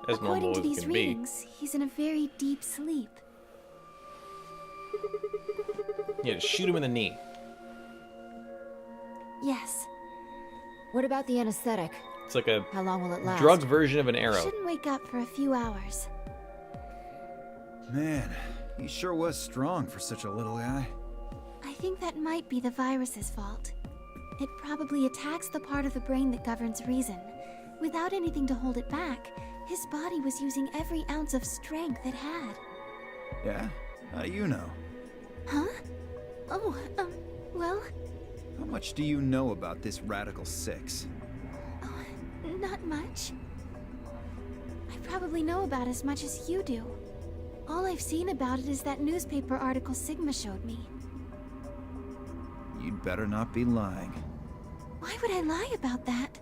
as According normal to as these can be. readings, he's in a very deep sleep. Yeah, just shoot him in the knee. Yes. What about the anesthetic? It's like a How long will it last? drugged version of an He arrow. shouldn't wake up for a few hours. Man, he sure was strong for such a little guy. I think that might be the virus's fault. It probably attacks the part of the brain that governs reason. Without anything to hold it back, his body was using every ounce of strength it had. Yeah? How do you know? Huh? Oh, well, How much do you know about this Radical 6? not much. I probably know about as much as you do. All I've seen about it is that newspaper article Sigma showed me. You'd better not be lying. Why would I lie about that?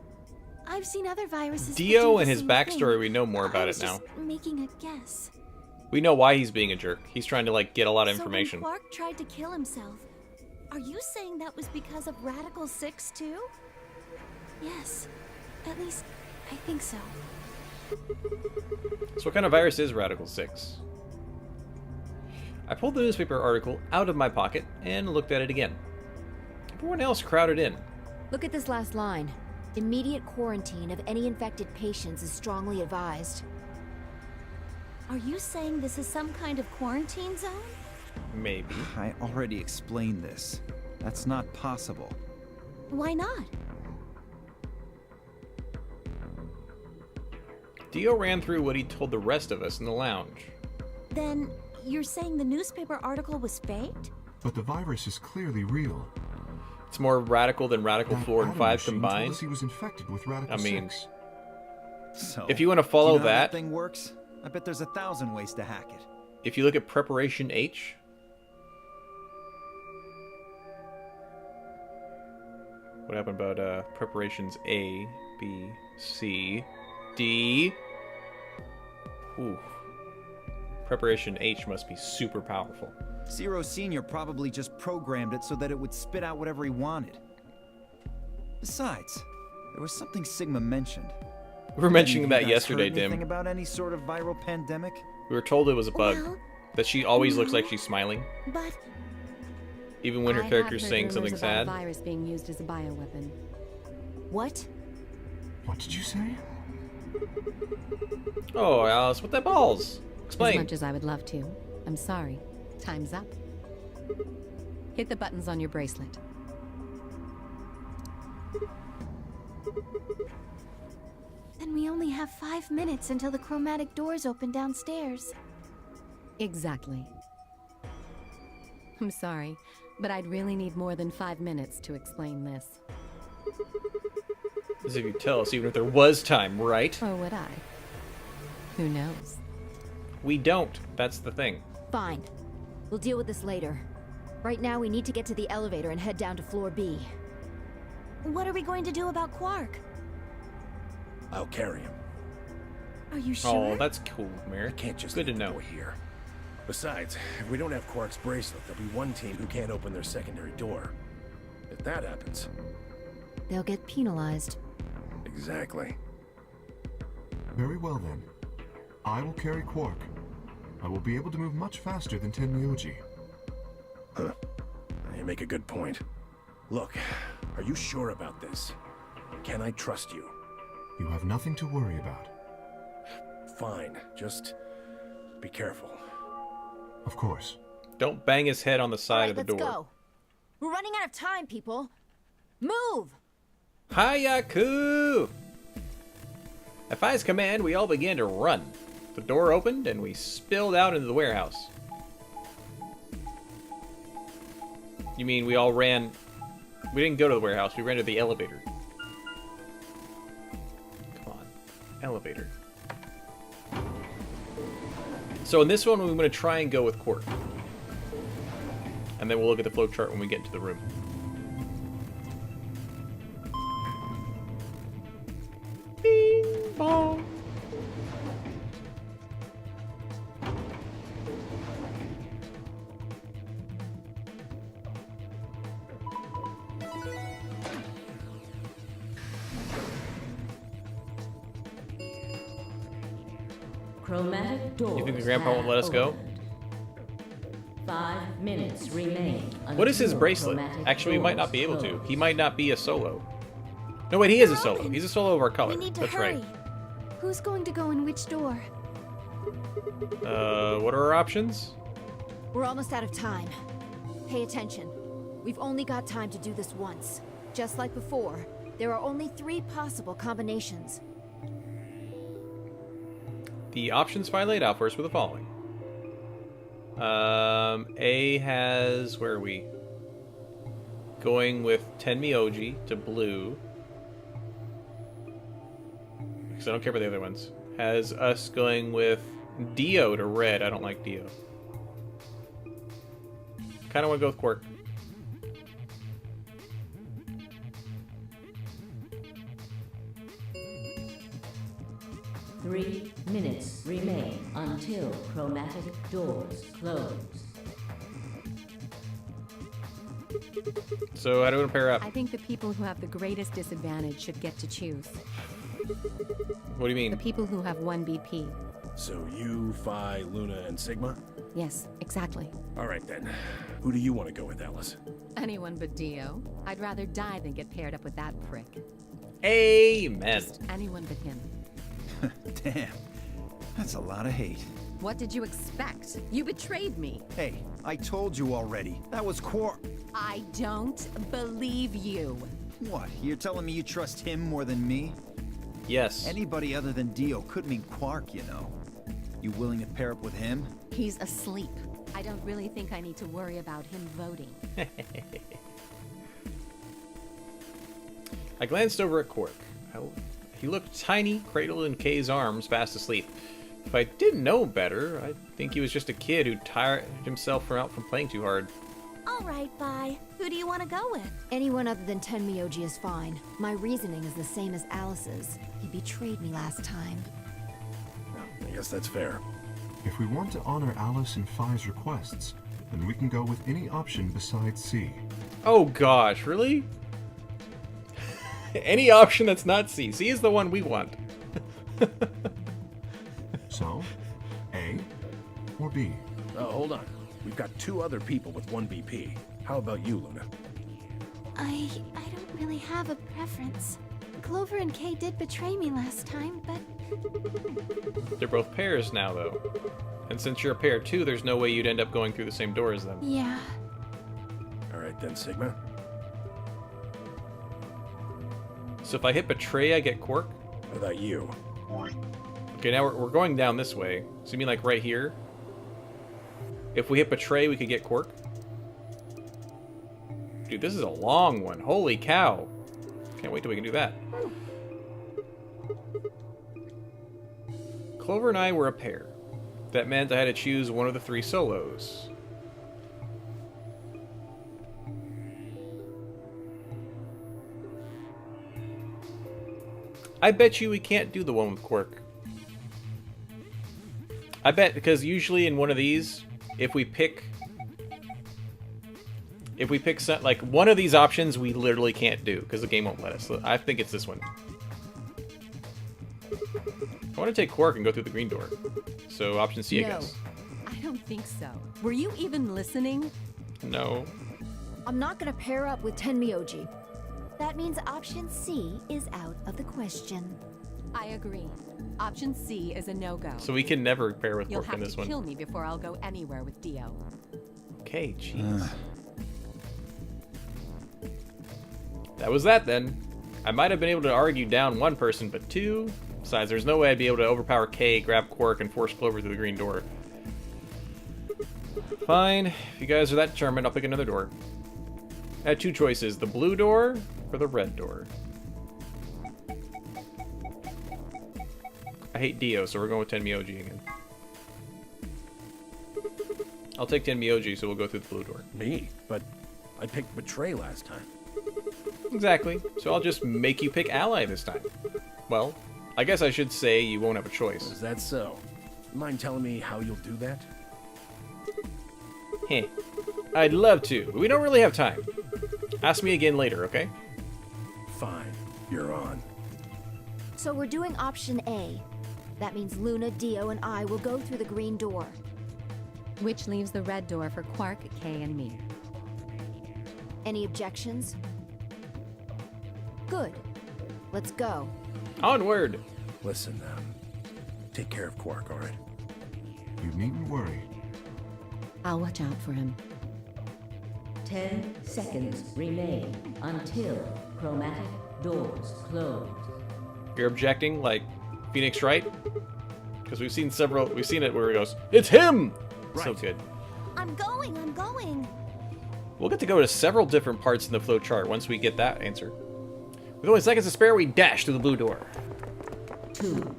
I've seen other viruses that do Dio the and his same backstory, thing. we know more about I was it now. just making a guess. We know why he's being a jerk. He's trying to, like, get a lot of So information. when Quark tried to kill himself, are you saying that was because of Radical 6 too? Yes. At least, I think so. So what kind of virus is Radical 6? I pulled the newspaper article out of my pocket and looked at it again. Everyone else crowded in. Look at this last line. Immediate quarantine of any infected patients is strongly advised. Are you saying this is some kind of quarantine zone? Maybe. I already explained this. That's not possible. Why not? Dio ran through what he told the rest of us in the lounge. Then, you're saying the newspaper article was faked? But the virus is clearly real. It's more radical than Radical That 4 and Adam 5 machine told combined. us he was infected with Radical I mean, 6. So, if you want to do follow you know how that, thing works? I bet there's 1,000 ways to hack it. if you look at Preparation H, what happened about preparations A, B, C, D? Ooh. Preparation H must be super powerful. Zero Senior probably just programmed it so that it would spit out whatever he wanted. Besides, there was something Sigma mentioned. We were mentioning Have that you guys yesterday, heard anything Dim. about any sort of viral pandemic? We were told it was a bug. Well, That she always looks like she's smiling, but even when her I character's have heard saying rumors something about sad. a virus being used as a bioweapon. What? What did you say? Oh, Alice, what that balls? As Explain. much as I would love to. I'm sorry. Time's up. Hit the buttons on your bracelet. then we only have 5 minutes until the chromatic doors open downstairs. Exactly. I'm sorry, but I'd really need more than 5 minutes to explain this. As if you tell us, even if there was time, right? Or would I? Who knows? We don't. That's the thing. Fine. We'll deal with this later. Right now, we need to get to the elevator and head down to floor B. What are we going to do about Quark? I'll carry him. Are you sure? Oh, that's cool, I Merrick. can't just Good to leave the know. door here. Besides, if we don't have Quark's bracelet, there'll be one team who can't open their secondary door. If that happens. They'll get penalized. Exactly. Very well then. I will carry Quark. I will be able to move much faster than Tenmyoji. Huh. You make a good point. Look, are you sure about this? Can I trust you? You have nothing to worry about. Fine, just be careful. Of course. Don't bang his head on the side of the let's door. go. We're running out of time, people. Move! Hayaku! At Fi's command, we all began to run. The door opened, and we spilled out into the warehouse. You mean we all ran... We didn't go to the warehouse, we ran to the elevator. Come on. Elevator. So in this one, we're going to try and go with Quark. And then we'll look at the flowchart when we get into the room. Bing bong. Chromatic doors. You think the grandpa won't let us go? opened. 5 minutes remain. What is his until bracelet? chromatic Actually, we might not be able doors to. close. He might not be a solo. No, wait, he is a They're solo. open. He's a solo of our color. We need to That's hurry. right. Who's going to go in which door? What are our options? We're almost out of time. Pay attention. We've only got time to do this once. Just like before, there are only 3 possible combinations. The options file laid out for us were the following. A has... Where are we? Going with Tenmyoji to blue. Because I don't care about the other ones. Has us going with Dio to red. I don't like Dio. Kind of want to go with Quirk. Three minutes remain until chromatic doors close. So how do we pair up? I think the people who have the greatest disadvantage should get to choose. What do you The mean? people who have 1 BP. So you, Phi, Luna, and Sigma? Yes, exactly. All right then. Who do you want to go with, Alice? Anyone but Dio. I'd rather die than get paired up with that prick. Amen. Just anyone but him. Damn. That's a lot of hate. What did you expect? You betrayed me. Hey, I told you already. That was Quark. I don't believe you. What? You're telling me you trust him more than me? Yes. Anybody other than Dio could mean Quark, you know. You willing to pair up with him? He's asleep. I don't really think I need to worry about him voting. I glanced over at Quark. He looked tiny, cradled in Kay's arms, fast asleep. If I didn't know better, I'd think he was just a kid who tired himself out from playing too hard. All right, bye. Who do you want to go with? Anyone other than Tenmyoji is fine. My reasoning is the same as Alice's. He betrayed me last time. I guess that's fair. If we want to honor Alice and Phi's requests, then we can go with any option besides C. Oh gosh, really? Any option that's not C. C is the one we want. So, A or B? Oh, hold on. We've got 2 other people with 1 BP. How about you, Luna? I don't really have a preference. Clover and Kay did betray me last time, but They're both pairs now, though. And since you're a pair too, there's no way you'd end up going through the same door as them. yeah. All right then, Sigma. So if I hit betray, I get Quark? How about you? Okay, now we're going down this way. So you mean like right here? If we hit betray, we could get Quark? Dude, this is a long one. Holy cow. Can't wait till we can do that. Clover and I were a pair. That meant I had to choose one of the 3 solos. I bet you we can't do the one with Quirk. I bet, because usually in one of these, if we pick some, like one of these options, we literally can't do because the game won't let us. So I think it's this one. I want to take Quark and go through the green door. So option C, I No. guess. I don't think so. Were you even listening? No. I'm not gonna pair up with Tenmyoji. That means option C is out of the question. I agree. Option C is a no-go. So we can never pair with You'll Quark have in this to one. kill me before I'll go anywhere with Dio. Okay, jeez. That was that then. I might have been able to argue down one person, but 2? Besides, there's no way I'd be able to overpower Kay, grab Quark, and force Clover through the green door. Fine. If you guys are that determined, I'll pick another door. I had 2 choices, the blue door or the red door. I hate Dio, so we're going with Tenmyoji again. I'll take Tenmyoji, so we'll go through the blue door. Me? But I picked Betray last time. Exactly. So I'll just make you pick Ally this time. Well, I guess I should say you won't have a choice. Is that so? Mind telling me how you'll do that? Heh. I'd love to, but we don't really have time. Ask me again later, okay? Fine. You're on. So we're doing option A. That means Luna, Dio, and I will go through the green door. Which leaves the red door for Quark, Kay, and Mir. Any objections? Good. Let's go. Onward! Listen, take care of Quark, all right? You needn't worry. I'll watch out for him. 10 seconds remain until chromatic doors close. You're objecting, like Phoenix Wright? Because we've seen it where he goes, "It's him!" So Right. good. I'm going, I'm going. We'll get to go to several different parts in the flow chart once we get that answer. With only seconds to spare, we dash through the blue door. 2,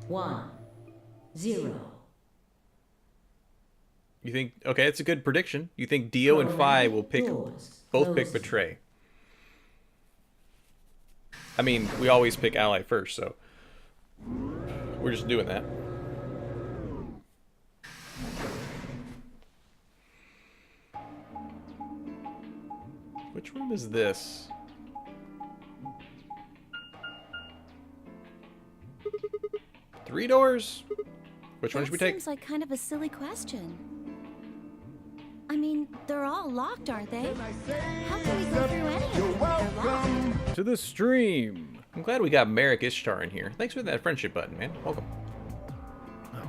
1, 0. You think, okay, that's a good prediction. You think Dio and Phi will pick, both pick Betray. I mean, we always pick Ally first, so we're just doing that. Which room is this? Three doors? Which one should we take? Seems like kind of a silly question. I mean, they're all locked, aren't they? How can we go through any of them if they're locked? To the stream. I'm glad we got Merrick Ishtar in here. Thanks for that friendship button, man. Welcome. Oh,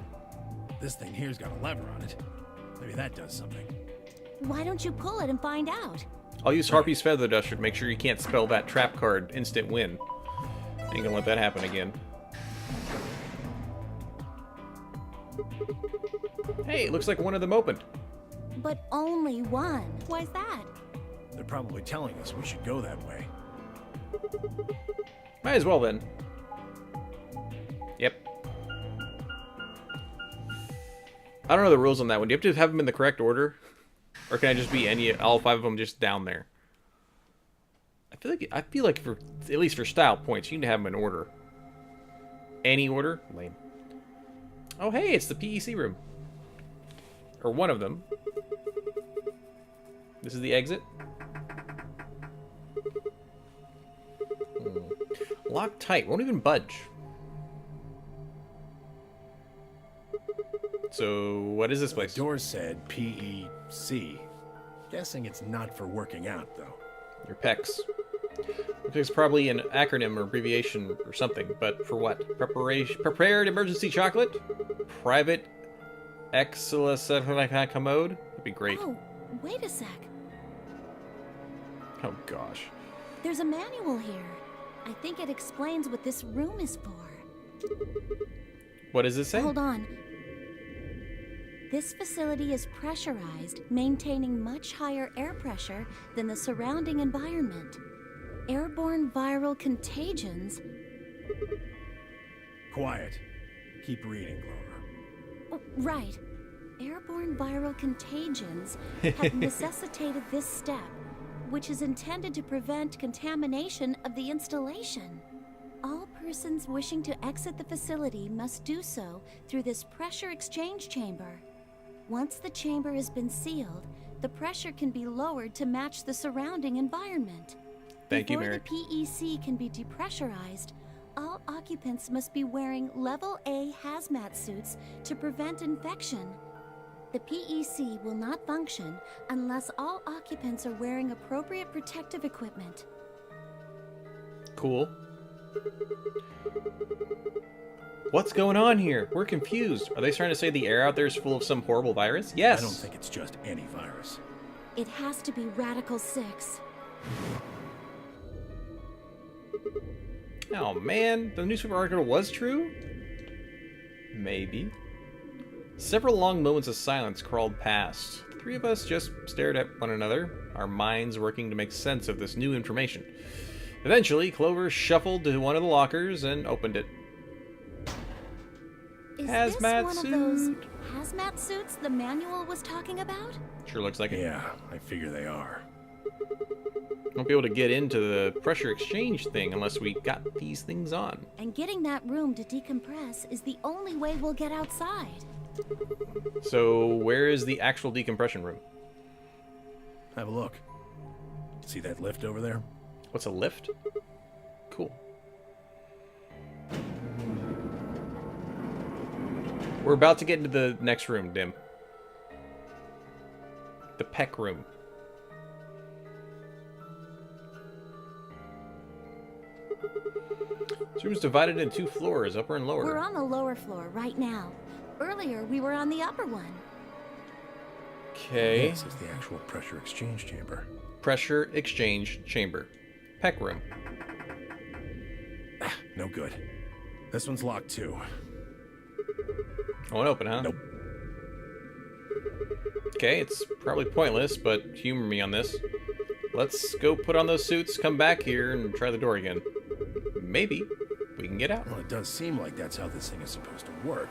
this thing here's got a lever on it. Maybe that does something. Why don't you pull it and find out? I'll use Harpy's Feather Duster to make sure you can't spell that trap card instant win. Ain't gonna let that happen again. Hey, it looks like one of them opened. But only one. Why's that? They're probably telling us we should go that way. Might as well then. Yep. I don't know the rules on that one. Do you have to have them in the correct order? Or can I just be all five of them just down there? I feel like for at least for style points, you need to have them in order. Any order? Lame. Oh hey, it's the PEC room. Or one of them. This is the exit. Locked tight. Won't even budge. So, what is this place? The door said PEC. Guessing it's not for working out, though. Your pecs. Looks like it's probably an acronym or abbreviation or something, but for what? Prepared emergency chocolate? Private Excellent commode? That'd be great. Oh, wait a sec. Oh gosh. There's a manual here. I think it explains what this room is for. What does it say? Hold on. This facility is pressurized, maintaining much higher air pressure than the surrounding environment. Airborne viral contagions. Quiet. Keep reading, Clover. Oh, right. Airborne viral contagions have necessitated this step, which is intended to prevent contamination of the installation. All persons wishing to exit the facility must do so through this pressure exchange chamber. Once the chamber has been sealed, the pressure can be lowered to match the surrounding environment. Thank you, Merrick. Before the PEC can be depressurized, all occupants must be wearing Level A hazmat suits to prevent infection. The PEC will not function unless all occupants are wearing appropriate protective equipment. Cool. What's going on here? We're confused. Are they trying to say the air out there is full of some horrible virus? Yes. I don't think it's just any virus. It has to be Radical 6. Oh man, the newspaper article was true? Maybe. Several long moments of silence crawled past. The three of us just stared at one another, our minds working to make sense of this new information. Eventually, Clover shuffled to one of the lockers and opened it. Is Hazmat this one suit. of those hazmat suits the manual was talking about? Sure looks like it. Yeah, I figure they are. Won't be able to get into the pressure exchange thing unless we got these things on. And getting that room to decompress is the only way we'll get outside. So, where is the actual decompression room? Have a look. See that lift over there? What's a lift? Cool. We're about to get into the next room, Dim. The Peck Room. This room is divided into 2 floors, upper and lower. We're on the lower floor right now. Earlier, we were on the upper one. Okay. This is the actual pressure exchange chamber. Pressure exchange chamber. Peck Room. No good. This one's locked too. I won't open, huh? Nope. Okay, it's probably pointless, but humor me on this. Let's go put on those suits, come back here, and try the door again. Maybe we can get out. Well, it does seem like that's how this thing is supposed to work.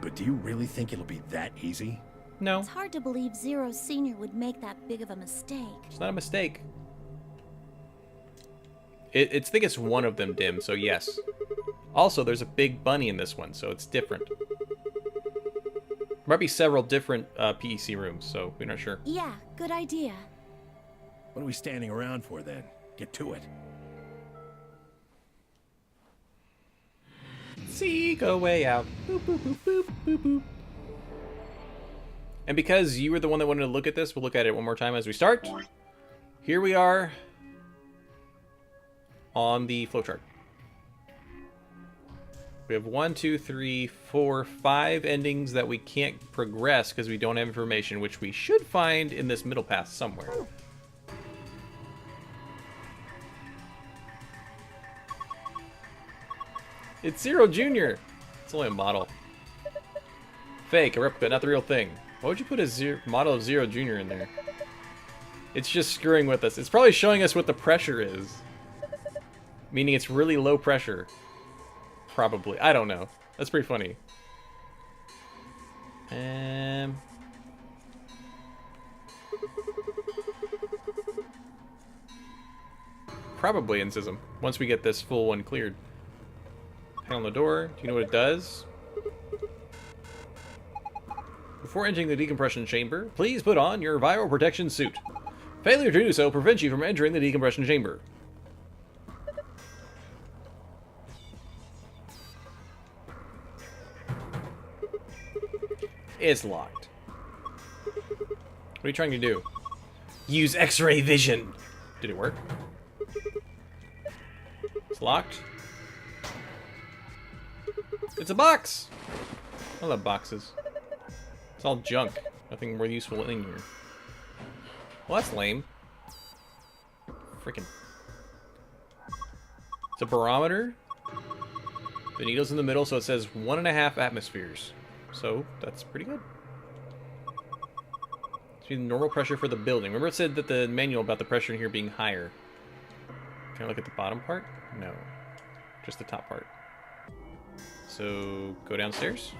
But do you really think it'll be that easy? No, It's hard to believe Zero Senior would make that big of a mistake. it's not a mistake. I think it's one of them, Dim, so yes. Also, there's a big bunny in this one, so it's different. There might be several different PEC rooms, so we're not sure. Yeah, good idea. What are we standing around for then? Get to it. See, go way out. Boop, boop, boop, boop, boop, boop. And because you were the one that wanted to look at this, we'll look at it one more time as we start. Here we are on the flowchart. We have 1, 2, 3, 4, 5 endings that we can't progress because we don't have information, which we should find in this middle path somewhere. It's Zero Jr. It's only a model. Fake, a replica, not the real thing. Why would you put a model of Zero Jr. in there? It's just screwing with us. It's probably showing us what the pressure is. Meaning it's really low pressure. Probably. I don't know. That's pretty funny. Probably Incism. Once we get this full one cleared. Panel on the door. Do you know what it does? Before entering the decompression chamber, please put on your viral protection suit. Failure to do so prevents you from entering the decompression chamber. It's locked. What are you trying to do? Use X-ray vision. Did it work? It's locked. It's a box! I love boxes. It's all junk. Nothing more useful in here. Well, that's lame. Freaking. It's a barometer. The needle's in the middle, so it says 1.5 atmospheres. So, that's pretty good. It's the normal pressure for the building. Remember it said that the manual about the pressure in here being higher. Can I look at the bottom part? No. Just the top part. So, go downstairs.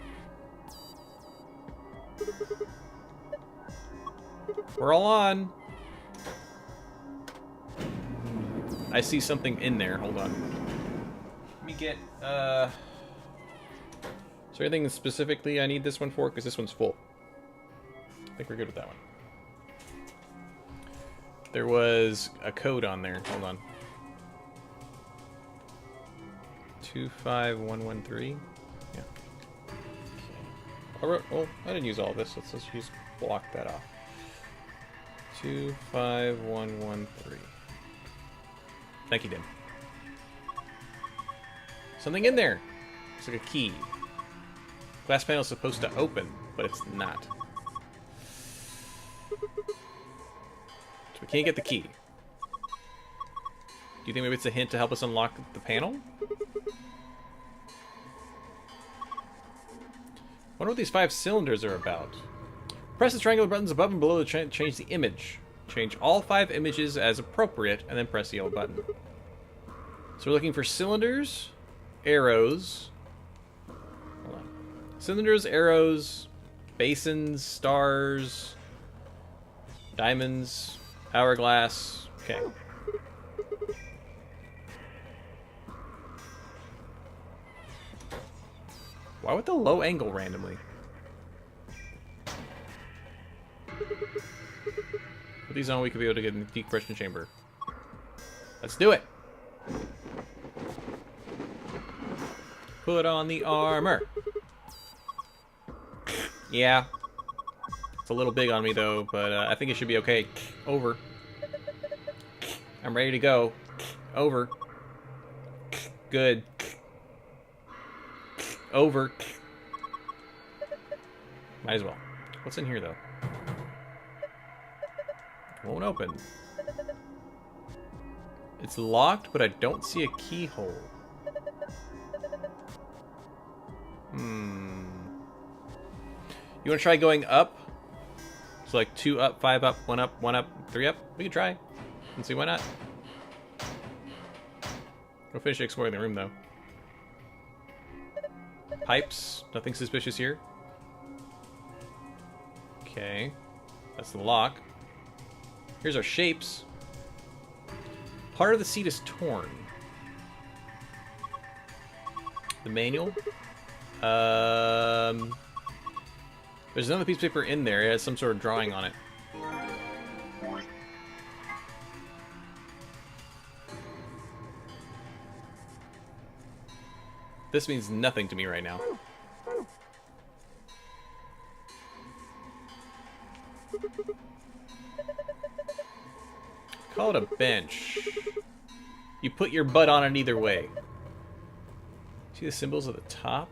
We're all on. I see something in there. Hold on. Let me get, is there anything specifically I need this one for? Because this one's full. I think we're good with that one. There was a code on there. Hold on. 25113. Yeah. Okay. Oh, I didn't use all this. Let's just block that off. 25113. Thank you, Dim. Something in there. It's like a key. Glass panel is supposed to open, but it's not. So we can't get the key. Do you think maybe it's a hint to help us unlock the panel? I wonder what these 5 cylinders are about. Press the triangular buttons above and below to change the image. Change all 5 images as appropriate, and then press the yellow button. So we're looking for cylinders, arrows. Hold on. Cylinders, arrows, basins, stars, diamonds, hourglass. Okay. Why would the low angle randomly? Put these on, we could be able to get in the decompression chamber. Let's do it! Put on the armor! Yeah. It's a little big on me, though, but I think it should be okay. Over. I'm ready to go. Over. Good. Over. Might as well. What's in here, though? Won't open. It's locked, but I don't see a keyhole. You want to try going up? So like 2 up, 5 up, 1 up, 1 up, 3 up? We can try. And see why not. We'll finish exploring the room, though. Pipes. Nothing suspicious here. Okay. That's the lock. Here's our shapes. Part of the seat is torn. The manual. There's another piece of paper in there. It has some sort of drawing on it. This means nothing to me right now. Call it a bench. You put your butt on it either way. See the symbols at the top?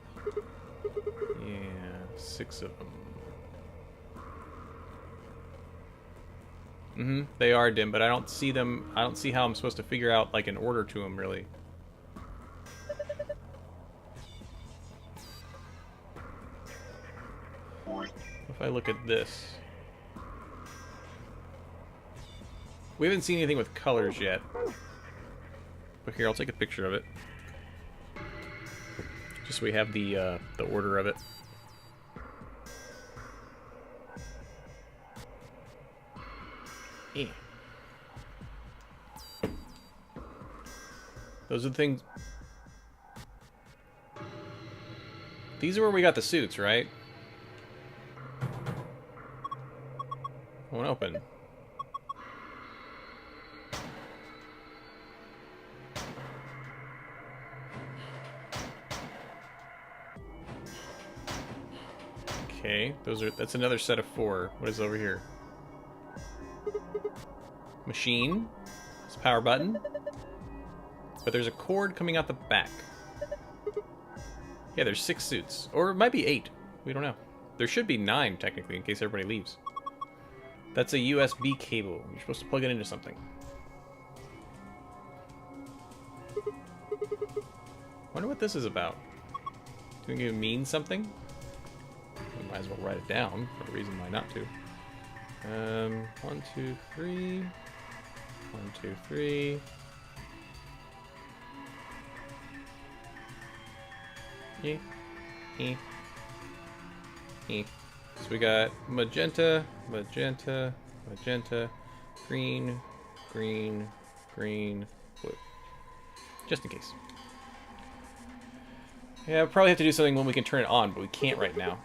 Yeah, 6 of them. They are dim, but I don't see them. I don't see how I'm supposed to figure out like an order to them, really. If I look at this, we haven't seen anything with colors yet. But here, I'll take a picture of it, just so we have the order of it. Eh. Those are the things. These are where we got the suits, right? Won't open. Okay, that's another set of 4. What is over here? Machine. It's a power button. But there's a cord coming out the back. Yeah, there's 6 suits. Or it might be 8. We don't know. There should be 9, technically, in case everybody leaves. That's a USB cable. You're supposed to plug it into something. Wonder what this is about. Do you think it means something? We might as well write it down, for a reason why not to. 1, 2, 3. 1, 2, 3. Yeah. So we got magenta, magenta, magenta, green, green, green, blue. Just in case. Yeah, we'll probably have to do something when we can turn it on, but we can't right now.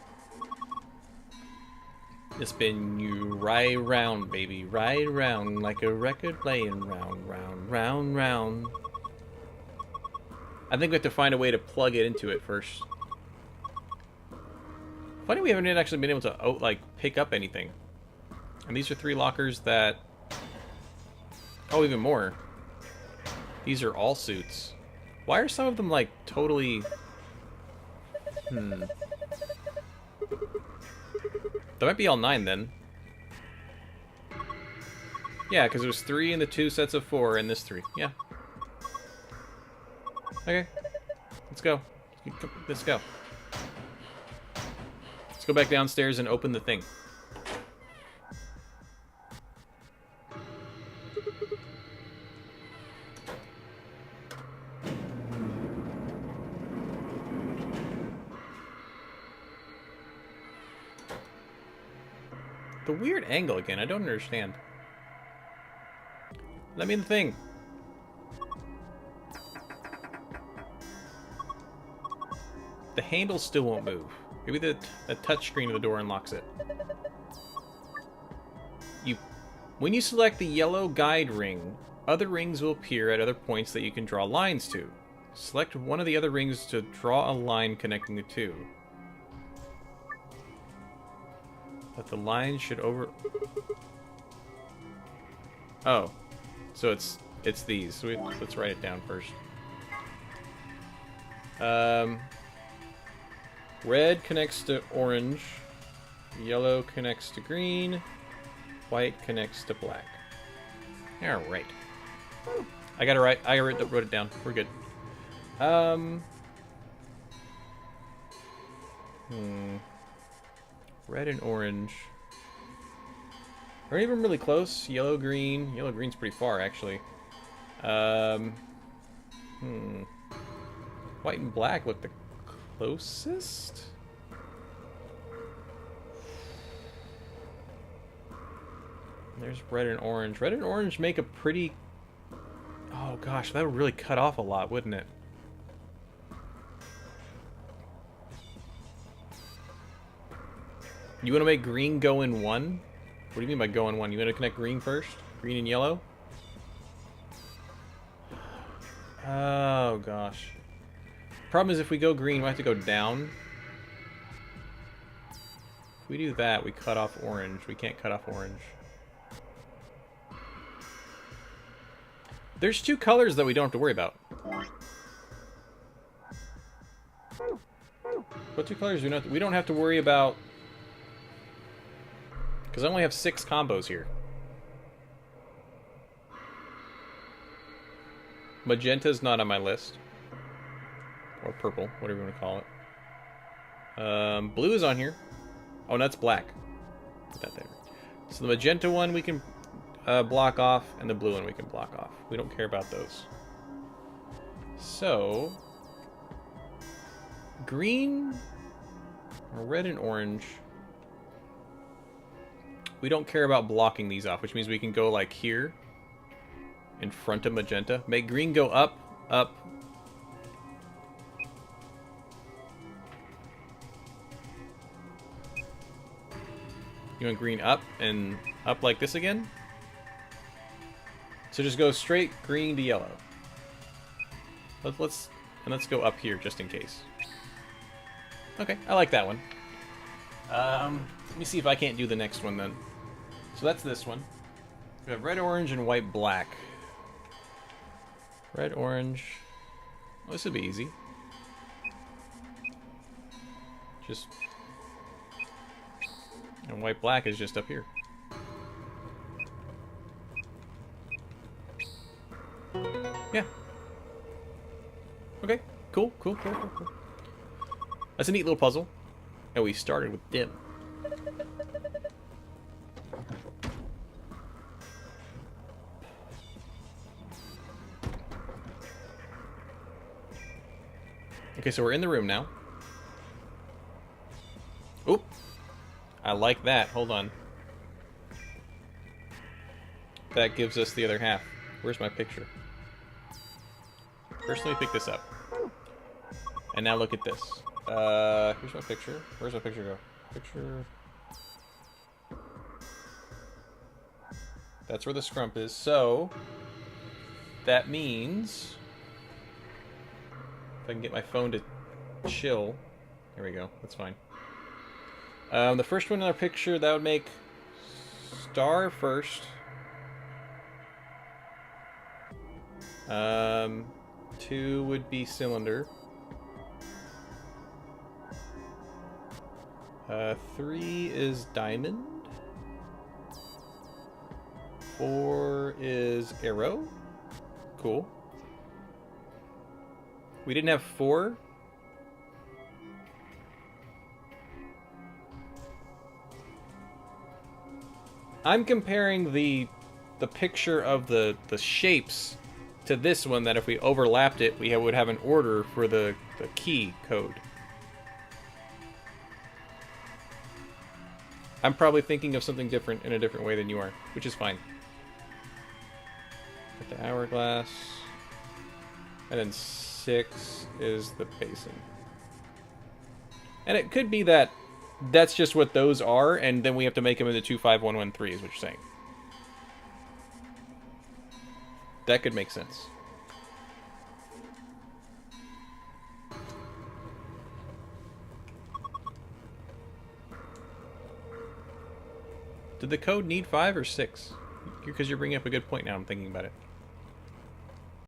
It's been you right round, baby, right round, like a record playing round, round, round, round. I think we have to find a way to plug it into it first. Funny we haven't actually been able to, like, pick up anything. And these are 3 lockers that... Oh, even more. These are all suits. Why are some of them, like, totally... That might be all 9, then. Yeah, because it was 3 in the 2 sets of 4, and this 3. Yeah. Okay. Let's go. Let's go. Let's go back downstairs and open the thing. The weird angle again, I don't understand. Let me in the thing. The handle still won't move. Maybe the touch screen of the door unlocks it. When you select the yellow guide ring, other rings will appear at other points that you can draw lines to. Select one of the other rings to draw a line connecting the two. That the line should over... Oh. So it's these. So let's write it down first. Red connects to orange. Yellow connects to green. White connects to black. Alright. I wrote it down. We're good. Red and orange. Aren't even really close. Yellow, green. Yellow, green's pretty far, actually. White and black look the closest? There's red and orange. Red and orange make a pretty... Oh gosh, that would really cut off a lot, wouldn't it? You want to make green go in one? What do you mean by go in one? You want to connect green first? Green and yellow? Oh gosh. Problem is if we go green, we have to go down. If we do that, we cut off orange. We can't cut off orange. There's two colors that we don't have to worry about. What two colors we don't have to worry about? Because I only have 6 combos here. Magenta's not on my list. Or purple, whatever you want to call it. Blue is on here. Oh, that's black. Put that there. So the magenta one we can block off, and the blue one we can block off. We don't care about those. So... green, or red and orange... We don't care about blocking these off, which means we can go like here in front of magenta. Make green go up, up. You want green up and up like this again? So just go straight green to yellow. Let's go up here just in case. Okay, I like that one. Let me see if I can't do the next one then. So that's this one. We have red, orange, and white, black. Red, orange. Oh, this would be easy. Just... and white, black is just up here. Yeah. Okay, cool. That's a neat little puzzle. And we started with dim. Okay, so we're in the room now. Oop. I like that. Hold on. That gives us the other half. Where's my picture? First, let me pick this up. And now look at this. Here's my picture. Where's my picture go? Picture. That's where the scrump is. So, that means... if I can get my phone to chill. There we go. That's fine. The first one in our picture, that would make star first. 2 would be cylinder. 3 is diamond. 4 is arrow. Cool. We didn't have 4. I'm comparing the picture of the shapes to this one, that if we overlapped it, we would have an order for the key code. I'm probably thinking of something different in a different way than you are, which is fine. Got the hourglass. And then 6 is the basin. And it could be that that's just what those are, and then we have to make them into 2, 5, 1, 1, 3 is what you're saying. That could make sense. Did the code need 5 or 6? Because you're bringing up a good point now, I'm thinking about it.